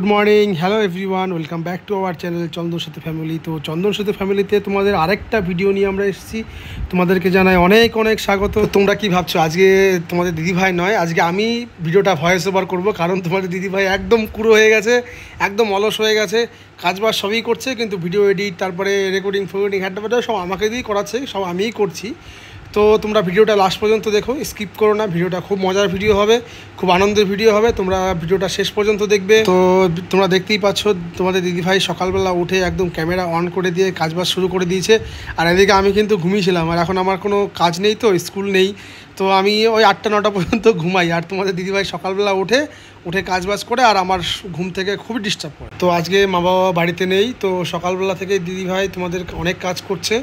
Good morning, hello everyone, welcome back to our channel Chandan Sathi family. তো চন্দন সাথী ফ্যামিলিতে তোমাদের আরেকটা ভিডিও নিয়ে আমরা এসেছি। তোমাদেরকে জানাই অনেক অনেক স্বাগত। তোমরা কি ভাবছো আজকে তোমাদের দিদিভাই নয়, আজকে আমি ভিডিওটা ভয়েস ওভার করবো, কারণ তোমাদের দিদিভাই একদম কুড়ো হয়ে গেছে, একদম অলস হয়ে গেছে। কাজবাজ সবই করছে, কিন্তু ভিডিও এডিট, তারপরে রেকর্ডিং ফেকর্ডিং হ্যান্ডা সব আমাকে দিয়েই করাচ্ছে, সব আমিই করছি। তো তোমরা ভিডিওটা লাস্ট পর্যন্ত দেখো, স্কিপ করো না। ভিডিওটা খুব মজার ভিডিও হবে, খুব আনন্দের ভিডিও হবে। তোমরা ভিডিওটা শেষ পর্যন্ত দেখবে। তো তোমরা দেখতেই পাচ্ছ তোমাদের দিদিভাই সকালবেলা উঠে একদম ক্যামেরা অন করে দিয়ে কাজবাজ শুরু করে দিয়েছে। আর এদিকে আমি কিন্তু ঘুমিয়েছিলাম, আর এখন আমার কোনো কাজ নেই, তো স্কুল নেই, তো আমি ওই 8টা-9টা পর্যন্ত ঘুমাই। আর তোমাদের দিদিভাই সকালবেলা উঠে কাজবাজ করে, আর আমার ঘুম থেকে খুবই ডিস্টার্ব করে। তো আজকে মা বাবা বাড়িতে নেই, তো সকালবেলা থেকে দিদিভাই তোমাদের অনেক কাজ করছে।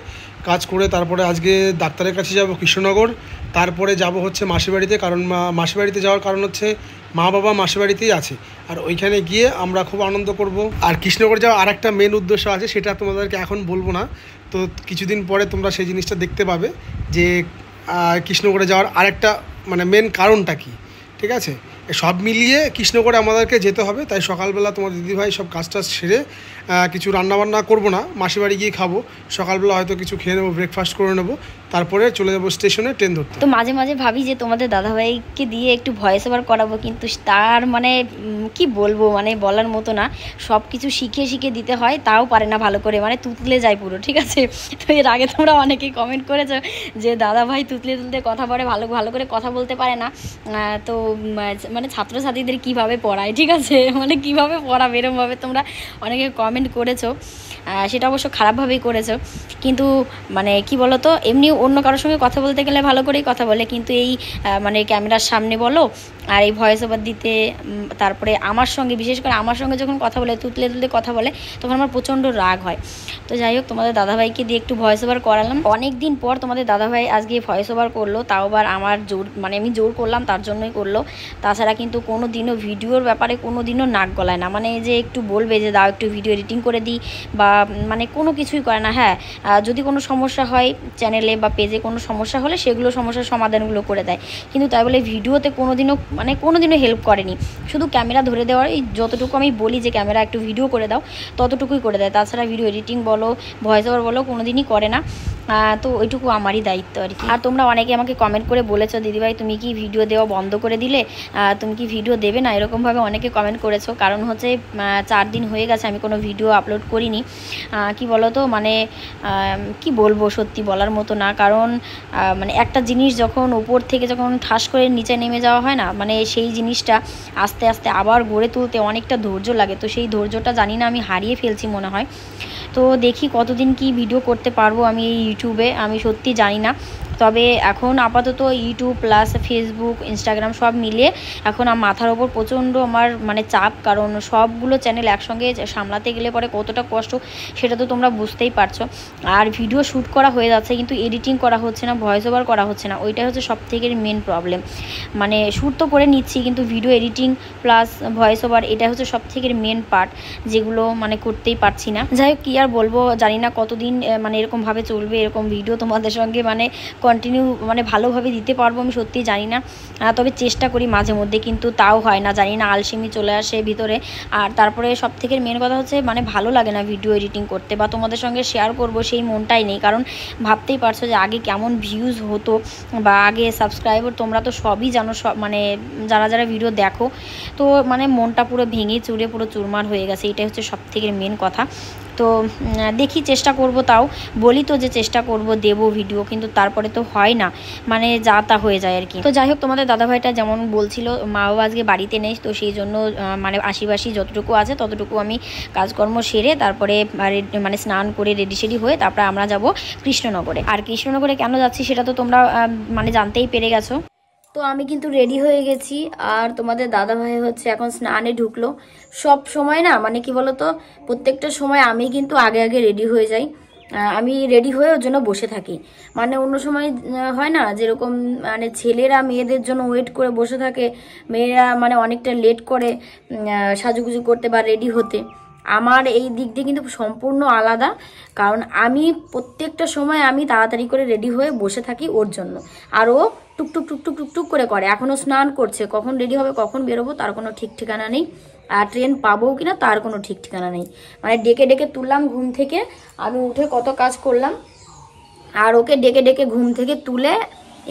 কাজ করে তারপরে আজকে ডাক্তারের কাছে যাব কৃষ্ণনগর, তারপরে যাব হচ্ছে মাসির বাড়িতে। কারণ মাসির বাড়িতে যাওয়ার কারণ হচ্ছে মা বাবা মাসির বাড়িতেই আছে, আর ওইখানে গিয়ে আমরা খুব আনন্দ করব। আর কৃষ্ণনগর যাওয়ার আরেকটা মেন উদ্দেশ্য আছে, সেটা তোমাদেরকে এখন বলবো না, তো কিছুদিন পরে তোমরা সেই জিনিসটা দেখতে পাবে যে কৃষ্ণনগরে যাওয়ার আরেকটা মানে মেন কারণটা কী। ঠিক আছে, সব মিলিয়ে কৃষ্ণনগরে আমাদেরকে যেতে হবে। তাই সকালবেলা তোমার দিদিভাই সব কাজ টাজ সেরে কিছু রান্নাবান্না করবো না, মাসির বাড়ি গিয়ে খাবো। সকালবেলা হয়তো কিছু খেয়ে নেবো, ব্রেকফাস্ট করে নেবো, তারপরে চলে যাবো স্টেশনে ট্রেন ধরতে। তো মাঝে মাঝে ভাবি যে তোমাদের দাদাভাইকে দিয়ে একটু ভয়েস ওভার করাবো, কিন্তু তার মানে কি বলবো, মানে বলার মতো না। সব কিছু শিখে শিখে দিতে হয়, তাও পারে না ভালো করে, মানে তুতলে যায় পুরো। ঠিক আছে, তো এর আগে তোমরা অনেকেই কমেন্ট করেছো যে দাদাভাই তুতলে তুলতে কথা বলে, ভালো ভালো করে কথা বলতে পারে না। তো মানে ছাত্রছাত্রীদের কিভাবে পড়ায়, ঠিক আছে, মানে কিভাবে পড়াবে এরকমভাবে তোমরা অনেকে কমেন্ট করেছো। সেটা অবশ্য খারাপভাবেই করেছো, কিন্তু মানে কি বলো তো, এমনি অন্য কারোর সঙ্গে কথা বলতে গেলে ভালো করেই কথা বলে, কিন্তু এই মানে ক্যামেরার সামনে বলো আর এই ভয়েস ওভার দিতে, তারপরে আমার সঙ্গে, বিশেষ করে আমার সঙ্গে যখন কথা বলে, তুতলে তুলতে কথা বলে, তখন আমার প্রচণ্ড রাগ হয়। তো যাই হোক, তোমাদের দাদাভাইকে দিয়ে একটু ভয়েস ওভার করালাম। অনেক দিন পর তোমাদের দাদাভাই আজকে ভয়েস ওভার করলো, তাও আবার আমার জোর, মানে আমি জোর করলাম তার জন্যই করলো। তাছাড়া কিন্তু কোনো দিনও ভিডিওর ব্যাপারে কোনো দিনও নাক গলায় না, মানে যে একটু বলবে যে দাও একটু ভিডিও এডিটিং করে দিই, বা মানে কোনো কিছুই করে না। হ্যাঁ, যদি কোনো সমস্যা হয় চ্যানেলে বা পেজে, কোনো সমস্যা হলে সেগুলো সমস্যার সমাধানগুলো করে দেয়, কিন্তু তাই বলে ভিডিওতে কোনো দিনও হেল্প করেনি। শুধু ক্যামেরা ধরে দেওয়ার, এই যতটুকু আমি বলি যে ক্যামেরা একটু ভিডিও করে দাও, ততটুকুই করে দেয়। তাছাড়া ভিডিও এডিটিং বলো, ভয়েস ওভার বলো, কোনো দিনই করে না। তো ওইটুকু আমারই দায়িত্ব আর কি। আর তোমরা অনেকে আমাকে কমেন্ট করে বলেছো, দিদিভাই তুমি কি ভিডিও দেওয়া বন্ধ করে দিলে, তুমি কি ভিডিও দেবে না, এরকমভাবে অনেকে কমেন্ট করেছো। কারণ হচ্ছে 4 দিন হয়ে গেছে আমি কোনো ভিডিও আপলোড করিনি। কি বলো তো, মানে কি বলবো, সত্যি বলার মতো না। কারণ মানে একটা জিনিস যখন উপর থেকে যখন ঠাস করে নিচে নেমে যাওয়া হয় না, মানে সেই জিনিসটা আস্তে আস্তে আবার গড়ে তুলতে অনেকটা ধৈর্য লাগে। তো সেই ধৈর্যটা জানি না আমি হারিয়ে ফেলছি মনে হয়। তো দেখি কতদিন কি ভিডিও করতে পারবো আমি এই ইউটিউবে, আমি সত্যি জানি না। তবে এখন আপাতত ইউটিউব প্লাস ফেসবুক, ইনস্টাগ্রাম সব মিলিয়ে এখন মাথার ওপর প্রচণ্ড আমার মানে চাপ, কারণ সবগুলো চ্যানেল একসঙ্গে সামলাতে গেলে পরে কতটা কষ্ট সেটা তো তোমরা বুঝতেই পারছো। আর ভিডিও শ্যুট করা হয়ে যাচ্ছে, কিন্তু এডিটিং করা হচ্ছে না, ভয়েস ওভার করা হচ্ছে না, ওইটাই হচ্ছে সব থেকে মেন প্রবলেম। মানে শ্যুট তো করে নিচ্ছি, কিন্তু video editing plus voice over, এটা হচ্ছে সব থেকে মেন পার্ট, যেগুলো মানে করতেই পারছি না। যাই হোক, কী আর বলবো, জানি না কতদিন মানে এরকমভাবে চলবে, এরকম ভিডিও তোমাদের সঙ্গে মানে কন্টিনিউ মানে ভালোভাবে দিতে পারবো আমি সত্যিই জানি না। তবে চেষ্টা করি মাঝে মধ্যে, কিন্তু তাও হয় না, জানি না আলসেমি চলে আসে ভিতরে। আর তারপরে সব থেকে মেন কথা হচ্ছে মানে ভালো লাগে না ভিডিও এডিটিং করতে, বা তোমাদের সঙ্গে শেয়ার করব সেই মনটাই নেই। কারণ ভাবতেই পারছো যে আগে কেমন ভিউজ হতো, বা আগে সাবস্ক্রাইবার, তোমরা তো সবই জানো, সব মানে যারা যারা ভিডিও দেখো, তো মানে মনটা পুরো ভেঙে চুরে পুরো চুরমার হয়ে গেছে। এটাই হচ্ছে সব থেকে মেন কথা। তো দেখি, চেষ্টা করব, তাও বলি তো যে চেষ্টা করব দেবো ভিডিও, কিন্তু তারপরে তো হয় না, মানে যা তা হয়ে যায় আর কি। তো যাই হোক, তোমাদের দাদাভাইটা যেমন বলছিল মা বাবা আজকে বাড়িতে নেই, তো সেই জন্য মানে আশিবাসি যতটুকু আছে ততটুকু আমি কাজকর্ম সেরে তারপরে মানে স্নান করে রেডি সেডি হয়ে তারপরে আমরা যাব কৃষ্ণনগরে। আর কৃষ্ণনগরে কেন যাচ্ছি সেটা তো তোমরা মানে জানতেই পেরে গেছো। তো আমি কিন্তু রেডি হয়ে গেছি, আর তোমাদের দাদাভাই হচ্ছে এখন স্নানে ঢুকলো। সব সময় না, মানে কি বলতো, প্রত্যেকটা সময় আমি কিন্তু আগে আগে রেডি হয়ে যাই, আমি রেডি হয়ে ওর জন্য বসে থাকি। মানে অন্য সময় হয় না যেরকম, মানে ছেলেরা মেয়েদের জন্য ওয়েট করে বসে থাকে, মেয়েরা মানে অনেকটা লেট করে সাজুগুজু করতে বা রেডি হতে। আমার এই দিক দিয়ে কিন্তু সম্পূর্ণ আলাদা, কারণ আমি প্রত্যেকটা সময় আমি তাড়াতাড়ি করে রেডি হয়ে বসে থাকি ওর জন্য, আর ও টুকটুক টুকটুক টুকটুক করে এখনও স্নান করছে, কখন রেডি হবে কখন বেরোবো তার কোনো ঠিক ঠিকানা নেই, আর ট্রেন পাবো কিনা তার কোনো ঠিক ঠিকানা নেই। মানে ডেকে ডেকে তুললাম ঘুম থেকে, আমি উঠে কত কাজ করলাম, আর ওকে ডেকে ডেকে ঘুম থেকে তুলে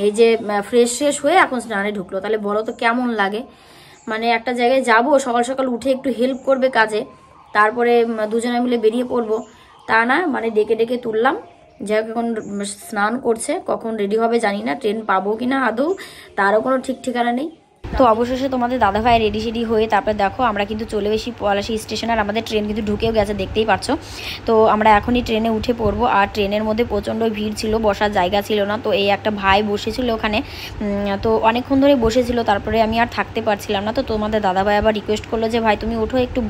এই যে ফ্রেশ হয়ে এখন স্নানে ঢুকলো। তাহলে বলো তো কেমন লাগে? মানে একটা জায়গায় যাব, সকাল সকাল উঠে একটু হেল্প করবে কাজে, তারপরে দুজনে মিলে বেরিয়ে পড়বো, তা না, মানে ডেকে ডেকে তুললাম। যাই হোক এখন স্নান করছে, কখন রেডি হবে জানি না, ট্রেন পাবো কিনা আদৌ তারও কোনো ঠিক ঠিকানা নেই। তো অবশেষে তোমাদের দাদাভাই রেডি সেডি হয়ে তারপরে দেখো আমরা কিন্তু চলে এসেছি পলাশী স্টেশন, আর আমাদের ট্রেন কিন্তু ঢুকেও গেছে, দেখতেই পাচ্ছ। তো আমরা এখনই ট্রেনে উঠে পড়বো, আর ট্রেনের মধ্যে প্রচণ্ড ভিড় ছিল, বসার জায়গা ছিল না। তো এই একটা ভাই বসেছিল ওখানে, তো অনেকক্ষণ ধরে বসেছিল, তারপরে আমি আর থাকতে পারছিলাম না। তো তোমাদের দাদাভাই আবার রিকোয়েস্ট করলো যে ভাই তুমি ওঠো একটু,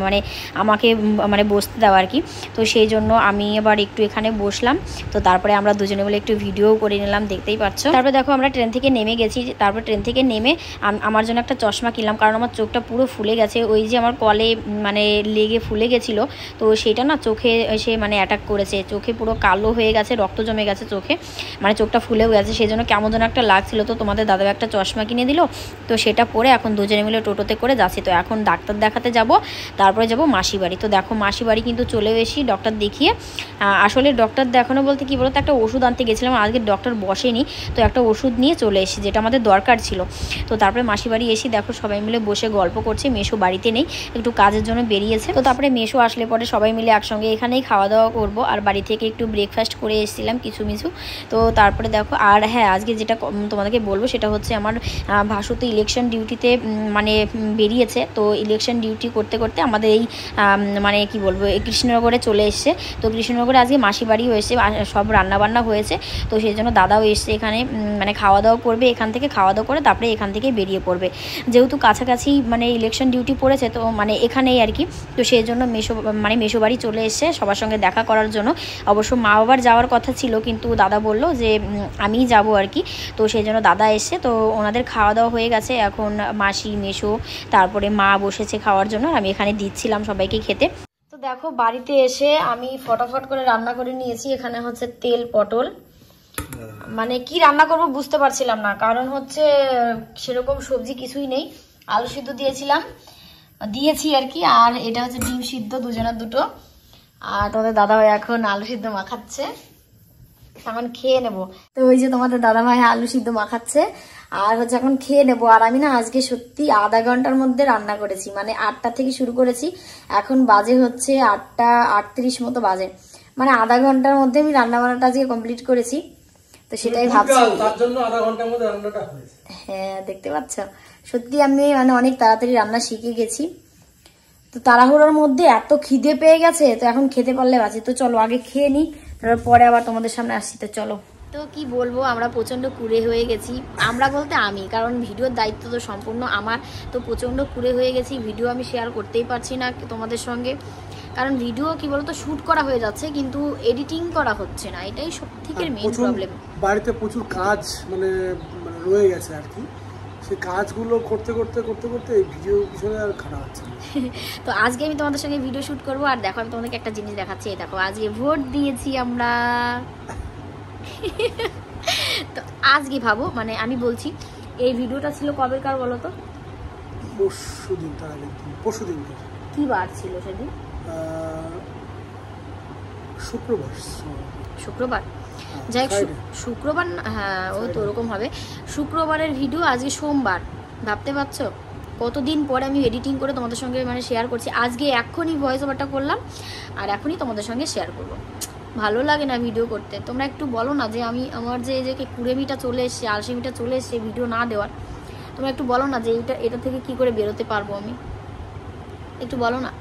মানে আমাকে মানে বসতে দাও আর কি। তো সেই জন্য আমি আবার একটু এখানে বসলাম। তো তারপরে আমরা দুজনে মিলে একটু ভিডিও করে নিলাম, দেখতেই পাচ্ছ। তারপরে দেখো আমরা ট্রেন থেকে নেমে গেছি, তারপর ট্রেন থেকে নেমে আমার জন্য একটা চশমা কিনলাম, কারণ আমার চোখটা পুরো ফুলে গেছে, ওই যে আমার কলে মানে লেগে ফুলে গেছিলো, তো সেটা না চোখে এসে মানে অ্যাটাক করেছে, চোখে পুরো কালো হয়ে গেছে, রক্ত জমে গেছে চোখে, মানে চোখটা ফুলেও গেছে, সেই জন্য কেমন যেন একটা লাগছিল। তো তোমাদের দাদা একটা চশমা কিনে দিল, তো সেটা পরে এখন দুজনে মিলে টোটোতে করে যাচ্ছি। তো এখন ডাক্তার দেখাতে যাব, তারপরে যাব মাসি বাড়ি। তো দেখো মাসি বাড়ি কিন্তু চলে এসেছি ডক্টর দেখিয়ে। আসলে ডক্টর দেখানো বলতে কি বলতো, একটা ওষুধ আনতে গেছিলাম, আজকে ডক্টর বসেনি, তো একটা ওষুধ নিয়ে চলে এসেছি যেটা আমাদের দরকার ছিল। তো তারপরে মাসি বাড়ি এসে দেখো সবাই মিলে বসে গল্প করছে, মেশো বাড়িতে নেই, একটু কাজের জন্য বেরিয়েছে। তো তারপরে মেশো আসলে পরে সবাই মিলে একসঙ্গে এখানেই খাওয়া দাওয়া করবো, আর বাড়ি থেকে একটু ব্রেকফাস্ট করে এসেছিলাম কিছু মিছু। তো তারপরে দেখো, আর হ্যাঁ আজকে যেটা তোমাদেরকে বলবো সেটা হচ্ছে আমার ভাসু তো ইলেকশন ডিউটিতে মানে বেরিয়েছে। তো ইলেকশন ডিউটি করতে করতে আমাদের এই মানে কি বলবো কৃষ্ণনগরে চলে এসছে। তো কৃষ্ণনগরে আজকে মাসি বাড়িও এসছে, সব রান্নাবান্না হয়েছে, তো সেই জন্য দাদাও এসছে এখানে, মানে খাওয়া দাওয়া করবে এখান থেকে, খাওয়া দাওয়া করে তারপরে এখান থেকে বেরিয়ে পড়বে, যেহেতু কাছাকাছি মানে ইলেকশন ডিউটি পড়েছে, তো মানে এখানেই আর কি। তো সেই জন্য মেশো বাড়ি চলে এসছে সবার সঙ্গে দেখা করার জন্য। অবশ্য মা বাবার যাওয়ার কথা ছিল, কিন্তু দাদা বলল যে আমিই যাব আর কি। তো সেই জন্য দাদা এসছে, তো ওনাদের খাওয়া দাওয়া হয়ে গেছে, এখন মাসি মেশো তারপরে মা বসেছে খাওয়ার জন্য, আমি এখানে দিচ্ছিলাম সবাইকে খেতে। তো দেখো বাড়িতে এসে আমি ফটাফট করে রান্না করে নিয়েছি। এখানে হচ্ছে তেল পটল, মানে কি রান্না করব বুঝতে পারছিলাম না, কারণ হচ্ছে সেরকম সবজি কিছুই নেই, আলু সিদ্ধ দিয়েছি আর কি, আর এটা হচ্ছে ডিম সিদ্ধ দুজনের দুটো, আর তোমাদের দাদাভাই এখন আলু সিদ্ধ মাখাচ্ছে, এখন খেয়ে নেবো। তো ওই যে তোমাদের দাদাভাই আলু সিদ্ধ মাখাচ্ছে, আর হচ্ছে এখন খেয়ে নেবো। আর আমি না আজকে সত্যি আধা ঘন্টার মধ্যে রান্না করেছি, মানে 8টা থেকে শুরু করেছি, এখন বাজে হচ্ছে 8টা 38 মতো বাজে, মানে আধা ঘন্টার মধ্যে আমি রান্না বান্নাটা আজকে কমপ্লিট করেছি। তো সেটাই ভাবছি, তার জন্য আধা ঘন্টার মধ্যে রান্নাটা হয়েছে। হ্যাঁ দেখতে পাচ্ছ, সত্যি আমি মানে অনেক তাড়াতাড়ি রান্না শিখে গেছি। তো তাড়াহুড়োর মধ্যে এত খিদে পেয়ে গেছে, তো এখন খেতে পারলে বাঁচি। তো চলো আগে খেয়ে নিই, তারপর পরে আবার তোমাদের সামনে আসছি। তো চলো। তো কি বলবো, আমরা প্রচণ্ড কুড়ে হয়ে গেছি, আমরা বলতে আমি, কারণ ভিডিওর দায়িত্ব তো সম্পূর্ণ আমার। তো প্রচণ্ড কুড়ে হয়ে গেছি, ভিডিও আমি শেয়ার করতেই পারছি না তোমাদের সঙ্গে, কারণ ভিডিও কি বলতো শ্যুট করা হয়ে যাচ্ছে কিন্তু এডিটিং করা হচ্ছে না, এটাই সবথেকে মেইন প্রবলেম। বাড়িতে প্রচুর কাজ মানে রয়ে গেছে আর কি, সেই কাজগুলো করতে করতে করতে করতে এই ভিডিও পিছনে আর খারাপ হচ্ছে। তো আজকে আমি তোমাদের সঙ্গে ভিডিও শ্যুট করবো, আর দেখো আমি তোমাদেরকে একটা জিনিস দেখাচ্ছি, দেখো আজকে ভোট দিয়েছি আমরা। তো আজকে ভাবো, মানে আমি বলছি এই ভিডিওটা ছিল কবেকার বলো তো? পরশুদিন, তার আগের দিন, পরশুদিন। কি বার ছিল সেদিন? শুক্রবার। যাই হোক শুক্রবার, হ্যাঁ ওই তো ওরকম হবে, শুক্রবারের ভিডিও, আজকে সোমবার, ভাবতে পারছো কতদিন পরে আমি এডিটিং করে তোমাদের সঙ্গে মানে শেয়ার করছি। আজকে এখনই ভয়েস ওভারটা করলাম, আর এখনই তোমাদের সঙ্গে শেয়ার করবো। ভালো লাগে না ভিডিও করতে, তোমরা একটু বলো না যে আমি আমার যে কুড়েমিটা চলে এসছে, আলসেমিটা চলে এসছে ভিডিও না দেওয়ার, তোমরা একটু বলো না যে এটা থেকে কি করে বেরোতে পারবো আমি, একটু বলো না।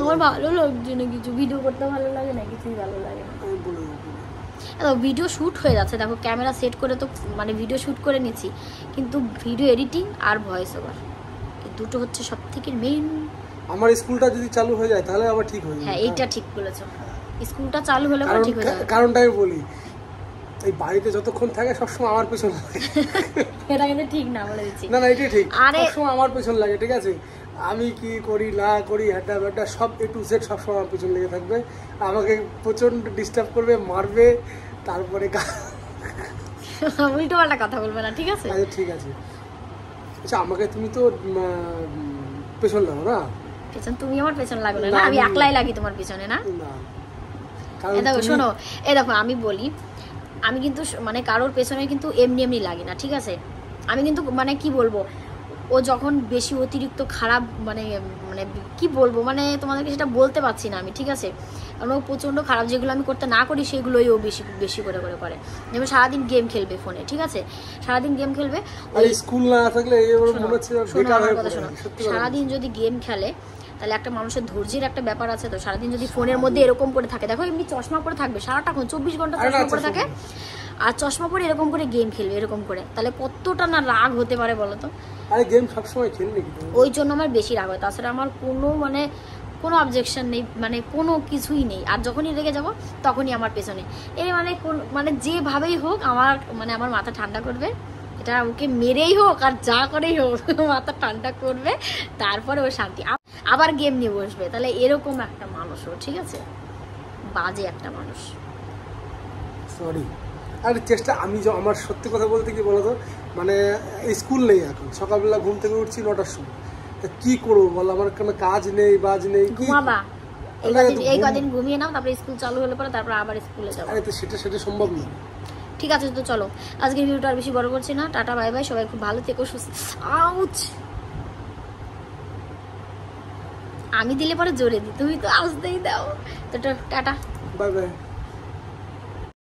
আমার ভালো লাগছে না কিছু, ভিডিও করতে ভালো লাগে না, কিছুই ভালো লাগে না। ভিডিও শ্যুট হয়ে যাচ্ছে, দেখো ক্যামেরা সেট করে তো মানে ভিডিও শ্যুট করে নিচ্ছি, কিন্তু ভিডিও এডিটিং আর ভয়েস ওভার এই দুটো হচ্ছে সব থেকে মেইন। আমার স্কুলটা যদি চালু হয়ে যায় তাহলে আবার ঠিক হয়ে যাবে। হ্যাঁ এইটা ঠিক বলেছো, স্কুলটা চালু হলে আবার ঠিক হয়ে যাবে। কারণটা আমি বলি, এই বাড়িতে যতক্ষণ থাকে সবসময় আমার পেছন লাগে। এটা কিন্তু ঠিক না, বলে দিচ্ছি। না না এটাই ঠিক, সবসময় আমার পেছন লাগে, ঠিক আছে? আমি কি করি না করি হ্যাটা ব্যাটা সব A to Z সবসময় আমার পেছন লেগে থাকবে, আমাকে প্রচণ্ড ডিস্টার্ব করবে, মারবে, তারপরে উল্টো পাল্টা কথা বলবে না, ঠিক আছে? আচ্ছা ঠিক আছে। আচ্ছা আমাকে তুমি তো পেছন লাগো না? পেছন তুমি আমার পেছন লাগো না, আমি একলাই লাগি তোমার পেছনে না? কারণ দেখো শোনো, দেখো আমি বলি, আমি কিন্তু মানে কারোর পেছনে কিন্তু এমনি এমনি লাগি না, ঠিক আছে? আমি কিন্তু মানে কি বলবো, ও যখন বেশি অতিরিক্ত খারাপ মানে মানে কি বলবো, মানে তোমাদেরকে সেটা বলতে পারছি না আমি, ঠিক আছে? কারণ ও প্রচণ্ড খারাপ, যেগুলো আমি করতে না করি সেগুলোই ও বেশি বেশি করে করে করে। যেমন সারাদিন গেম খেলবে ফোনে, ঠিক আছে? সারাদিন গেম খেলবে, স্কুল না থাকলে সারাদিন যদি গেম খেলে তাহলে একটা মানুষের ধৈর্যের একটা ব্যাপার আছে তো। সারাদিন যদি ফোনের মধ্যে এরকম করে থাকে, দেখো এমনি চশমা পরে থাকবে সারাটাক্ষণ, 24 ঘন্টা চশমা পরে থাকে, আর চশমা পরে এরকম করে গেম খেলবে এরকম করে, তাহলে কতটা না রাগ হতে পারে বলো তো? আরে গেম সবসময় খেললে কি, ওই জন্য আমার বেশি রাগ হয়। তাছাড়া আমার কোনো মানে কোনো অবজেকশন নেই, মানে কোনো কিছুই নেই। আর যখনই রেগে যাব তখনই আমার পেছনে মানে মানে যেভাবেই হোক আমার মানে আমার মাথা ঠান্ডা করবে, এটা ওকে মেরেই হোক আর যা করেই হোক মাথা ঠান্ডা করবে, তারপরে ও শান্তি, আবার গেম নিয়ে বসবে। তাহলে এরকম একটা মানুষ ও, ঠিক আছে? বাজে একটা মানুষ। সরি। আর চেষ্টা আমি আমার সত্যি কথা বলতে কি বলতো, মানে স্কুল নেই এখন, সকালবেলা ঘুম থেকে উঠছি 9টার সময়, তা কি করবো বল, আমার কোনো কাজ নেই বাজ নেই। ঘুমাবা, এই কদিন ঘুমিয়ে নাও, তারপরে স্কুল চালু হলে পরে তারপর আবার স্কুলে যাবো। আরে তো সেটা সম্ভব না। ঠিক আছে তো চলো, আজকের ভিডিওটা আর বেশি বড় করছি না, টাটা বাই বাই, সবাই খুব ভালো থেকো, সুস্থ। আউচ, আমি দিলে পরে জোরে দিই, তুমি তো আসতেই দাও, তো টাটা বাই বাই।